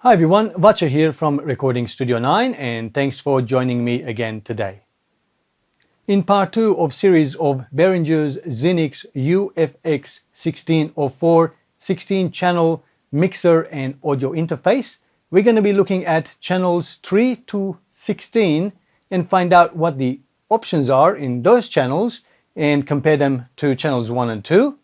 Hi everyone, Vacha here from Recording Studio 9 and thanks for joining me again today. In part 2 of series of Behringer's Xenyx UFX1604 16-channel mixer and audio interface, we're going to be looking at channels 3 to 16 and find out what the options are in those channels and compare them to channels 1 and 2.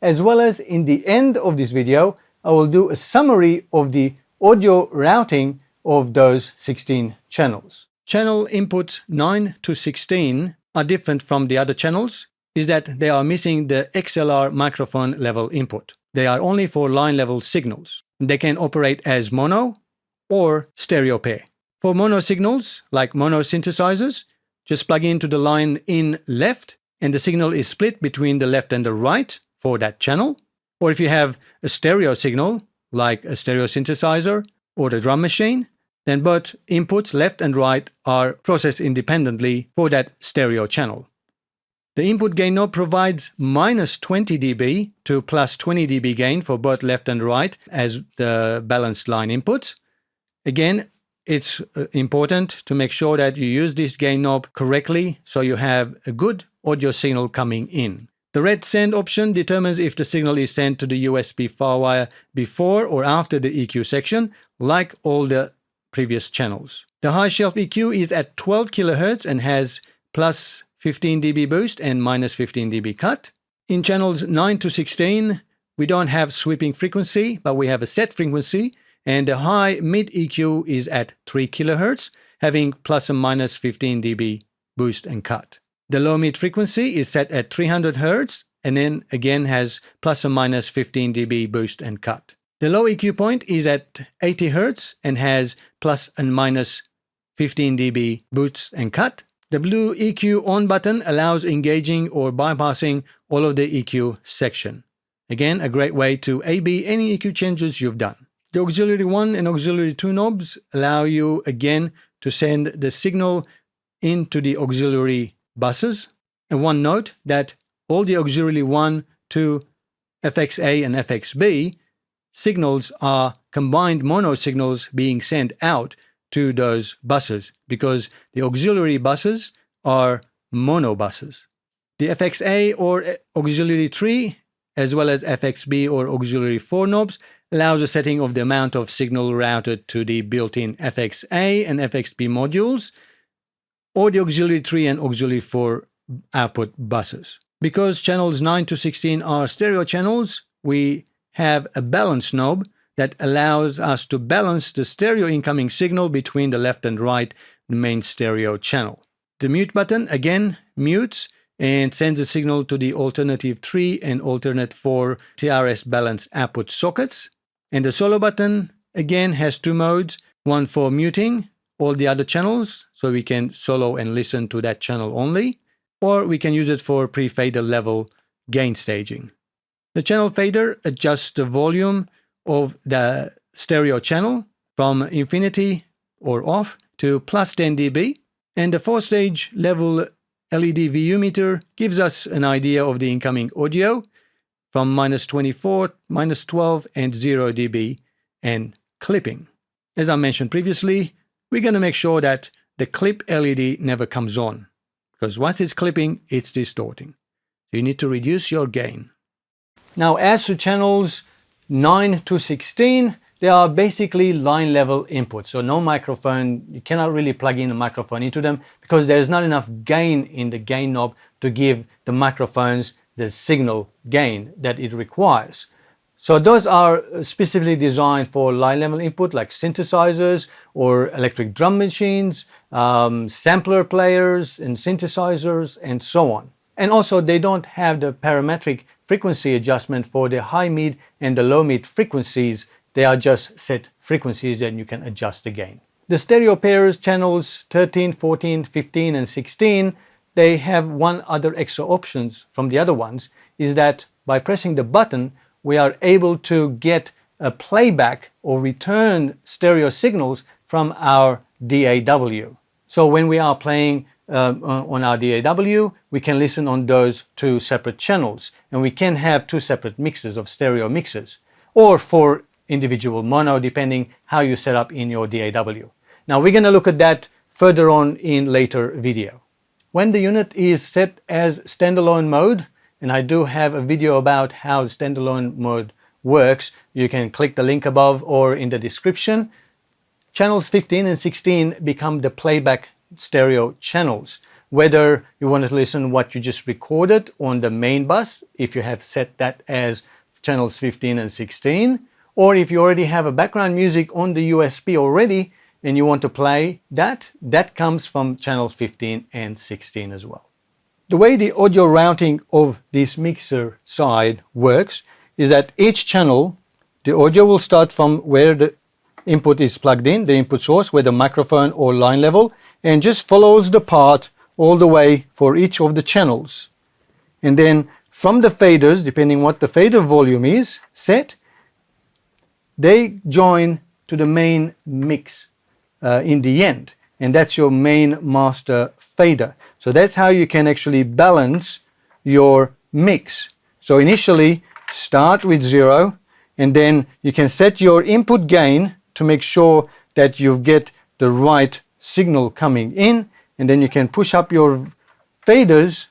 As well as in the end of this video, I will do a summary of the audio routing of those 16 channels. Channel inputs 9 to 16 are different from the other channels is that they are missing the XLR microphone level input. They are only for line level signals. They can operate as mono or stereo pair. For mono signals, like mono synthesizers, just plug into the line in left and the signal is split between the left and the right for that channel. Or if you have a stereo signal, like a stereo synthesizer or the drum machine, then both inputs left and right are processed independently for that stereo channel. The input gain knob provides minus 20 dB to plus 20 dB gain for both left and right as the balanced line inputs. Again, it's important to make sure that you use this gain knob correctly so you have a good audio signal coming in. The red send option determines if the signal is sent to the USB far wire before or after the EQ section, like all the previous channels. The high shelf EQ is at 12 kHz and has plus 15 dB boost and minus 15 dB cut. In channels 9 to 16, we don't have sweeping frequency, but we have a set frequency, and the high mid EQ is at 3 kHz, having plus and minus 15 dB boost and cut. The low mid frequency is set at 300 Hz and then again has plus or minus 15 dB boost and cut. The low EQ point is at 80 Hz and has plus and minus 15 dB boost and cut. The blue EQ on button allows engaging or bypassing all of the EQ section. Again, a great way to A/B any EQ changes you've done. The auxiliary 1 and auxiliary 2 knobs allow you again to send the signal into the auxiliary buses. And one note that all the auxiliary 1, 2, FXA and FXB signals are combined mono signals being sent out to those buses because the auxiliary buses are mono buses. The FXA or auxiliary 3 as well as FXB or auxiliary 4 knobs allows the setting of the amount of signal routed to the built-in FXA and FXB modules or the auxiliary 3 and auxiliary 4 output buses. Because channels 9 to 16 are stereo channels, we have a balance knob that allows us to balance the stereo incoming signal between the left and right main stereo channel. The mute button again mutes and sends a signal to the alternative 3 and alternate 4 TRS balance output sockets. And the solo button again has two modes, one for muting all the other channels, so we can solo and listen to that channel only, or we can use it for pre-fader level gain staging. The channel fader adjusts the volume of the stereo channel from infinity or off to plus 10 dB, and the 4-stage level LED VU meter gives us an idea of the incoming audio from minus 24, minus 12, and 0 dB, and clipping. As I mentioned previously, we're going to make sure that the clip LED never comes on, because once it's clipping, it's distorting. So you need to reduce your gain. Now, as to channels 9 to 16, they are basically line level inputs. So no microphone, you cannot really plug in a microphone into them because there's not enough gain in the gain knob to give the microphones the signal gain that it requires. So those are specifically designed for line level input like synthesizers or electric drum machines, sampler players and synthesizers and so on. And also they don't have the parametric frequency adjustment for the high mid and the low mid frequencies. They are just set frequencies and you can adjust the gain. The stereo pairs channels 13, 14, 15 and 16, they have one other extra options from the other ones, is that by pressing the button we are able to get a playback or return stereo signals from our DAW. So when we are playing on our DAW, we can listen on those two separate channels and we can have two separate mixes of stereo mixes. Or for individual mono, depending how you set up in your DAW. Now we're going to look at that further on in later video. When the unit is set as standalone mode, and I do have a video about how standalone mode works, you can click the link above or in the description. Channels 15 and 16 become the playback stereo channels. Whether you want to listen what you just recorded on the main bus, if you have set that as channels 15 and 16, or if you already have a background music on the USB already and you want to play that, that comes from channels 15 and 16 as well. The way the audio routing of this mixer side works is that each channel, the audio will start from where the input is plugged in, the input source, whether microphone or line level, and just follows the path all the way for each of the channels. And then from the faders, depending what the fader volume is set, they join to the main mix in the end. And that's your main master fader. So that's how you can actually balance your mix. So initially start with 0, and then you can set your input gain to make sure that you get the right signal coming in, and then you can push up your faders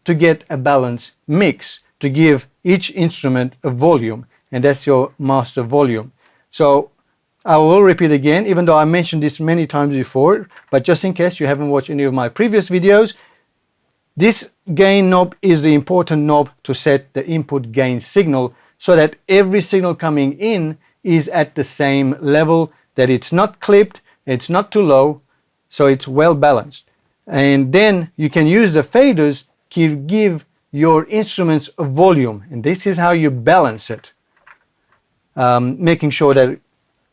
to get a balanced mix, to give each instrument a volume, and that's your master volume. So I will repeat again, even though I mentioned this many times before, but just in case you haven't watched any of my previous videos, this gain knob is the important knob to set the input gain signal so that every signal coming in is at the same level, that it's not clipped, it's not too low, so it's well balanced. And then you can use the faders to give your instruments a volume, and this is how you balance it, making sure that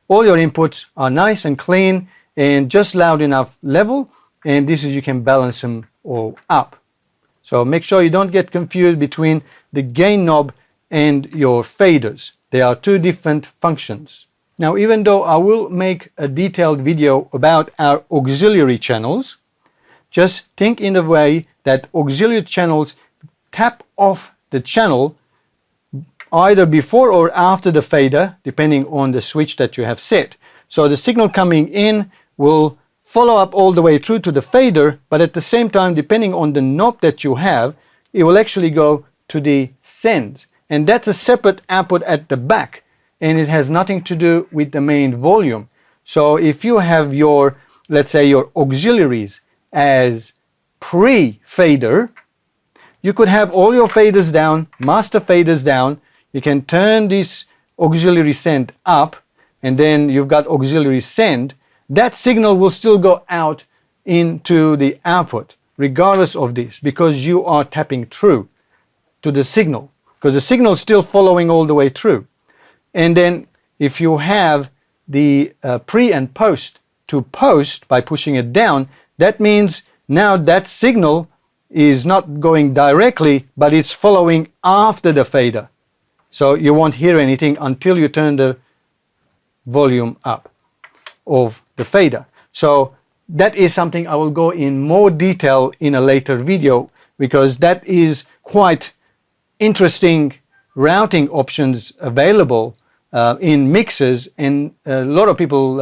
all your inputs are nice and clean and just loud enough level, and this is you can balance them all up. So make sure you don't get confused between the gain knob and your faders. They are two different functions. Now, even though I will make a detailed video about our auxiliary channels, just think in the way that auxiliary channels tap off the channel either before or after the fader, depending on the switch that you have set. So the signal coming in will follow up all the way through to the fader, but at the same time, depending on the knob that you have, it will actually go to the send. And that's a separate output at the back, and it has nothing to do with the main volume. So if you have your, let's say your auxiliaries as pre-fader, you could have all your faders down, master faders down. You can turn this auxiliary send up, and then you've got auxiliary send. That signal will still go out into the output regardless of this, because you are tapping through to the signal, because the signal is still following all the way through. And then if you have the pre and post to post by pushing it down, that means now that signal is not going directly, but it's following after the fader. So you won't hear anything until you turn the volume up of the fader. So that is something I will go in more detail in a later video, because that is quite interesting routing options available in mixers, and a lot of people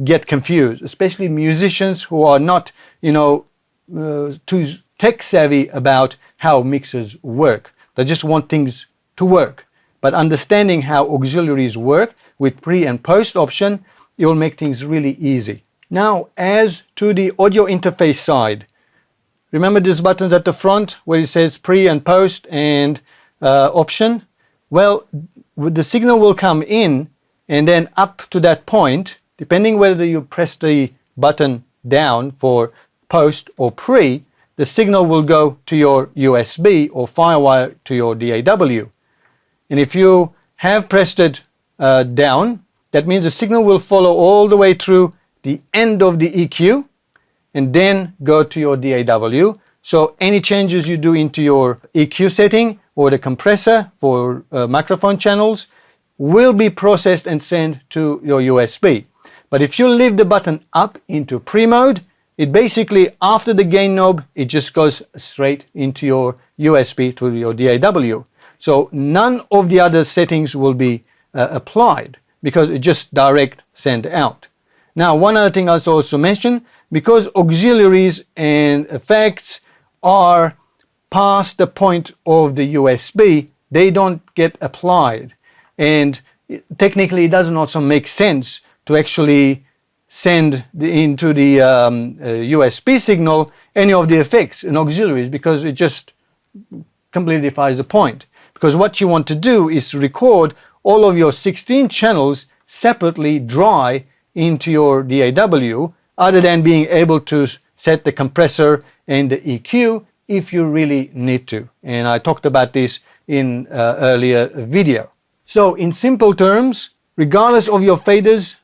get confused, especially musicians who are not, too tech savvy about how mixers work. They just want things to work. But understanding how auxiliaries work with pre and post option, it will make things really easy. Now, as to the audio interface side, remember these buttons at the front where it says pre and post and option? Well, the signal will come in, and then up to that point, depending whether you press the button down for post or pre, the signal will go to your USB or firewire to your DAW. And if you have pressed it down, that means the signal will follow all the way through the end of the EQ and then go to your DAW. So any changes you do into your EQ setting or the compressor for microphone channels will be processed and sent to your USB. But if you leave the button up into pre-mode, it basically, after the gain knob, it just goes straight into your USB to your DAW. So none of the other settings will be applied, because it just direct send out. Now, one other thing I also mention, because auxiliaries and effects are past the point of the USB, they don't get applied. And technically, it doesn't also make sense to actually send into the USB signal any of the effects and auxiliaries, because it just completely defies the point. Because what you want to do is record all of your 16 channels separately dry into your DAW, other than being able to set the compressor and the EQ if you really need to. And I talked about this in earlier video. So in simple terms, regardless of your faders,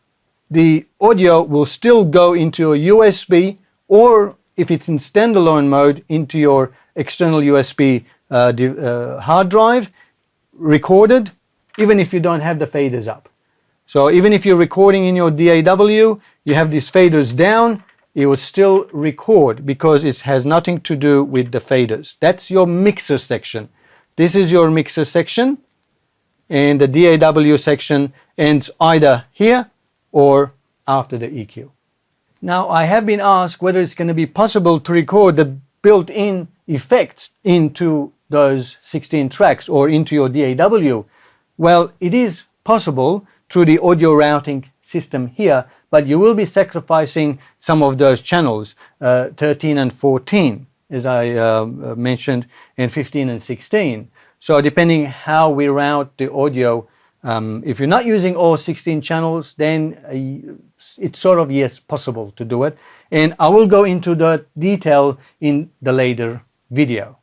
the audio will still go into a USB, or if it's in standalone mode, into your external USB hard drive, recorded, even if you don't have the faders up. So even if you're recording in your DAW, you have these faders down, it will still record, because it has nothing to do with the faders. That's your mixer section. This is your mixer section, and the DAW section ends either here or after the EQ. Now, I have been asked whether it's going to be possible to record the built-in effects into those 16 tracks or into your DAW. Well, it is possible through the audio routing system here, but you will be sacrificing some of those channels, 13 and 14, as I mentioned, and 15 and 16. So depending how we route the audio, if you're not using all 16 channels, then it's sort of, yes, possible to do it. And I will go into the detail in the later video.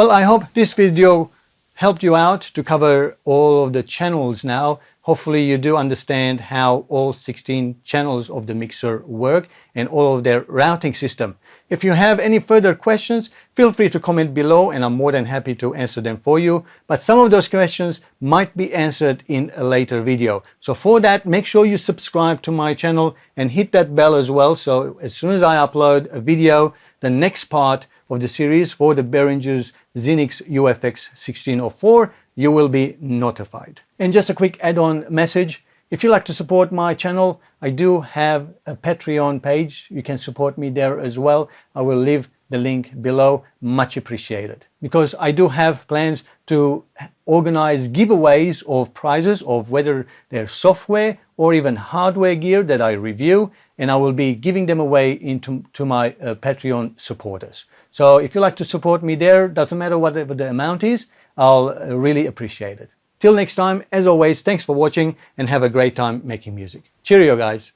Well, I hope this video helped you out to cover all of the channels now. Hopefully you do understand how all 16 channels of the mixer work and all of their routing system. If you have any further questions, feel free to comment below, and I'm more than happy to answer them for you. But some of those questions might be answered in a later video. So for that, make sure you subscribe to my channel and hit that bell as well. So as soon as I upload a video, the next part of the series for the Behringer Xenyx UFX1604, you will be notified. And just a quick add-on message. If you'd like to support my channel, I do have a Patreon page. You can support me there as well. I will leave the link below. Much appreciated. Because I do have plans to organize giveaways of prizes, of whether they're software or even hardware gear that I review, and I will be giving them away to my Patreon supporters. So if you'd like to support me there, doesn't matter whatever the amount is, I'll really appreciate it. Till next time, as always, thanks for watching and have a great time making music. Cheerio, guys.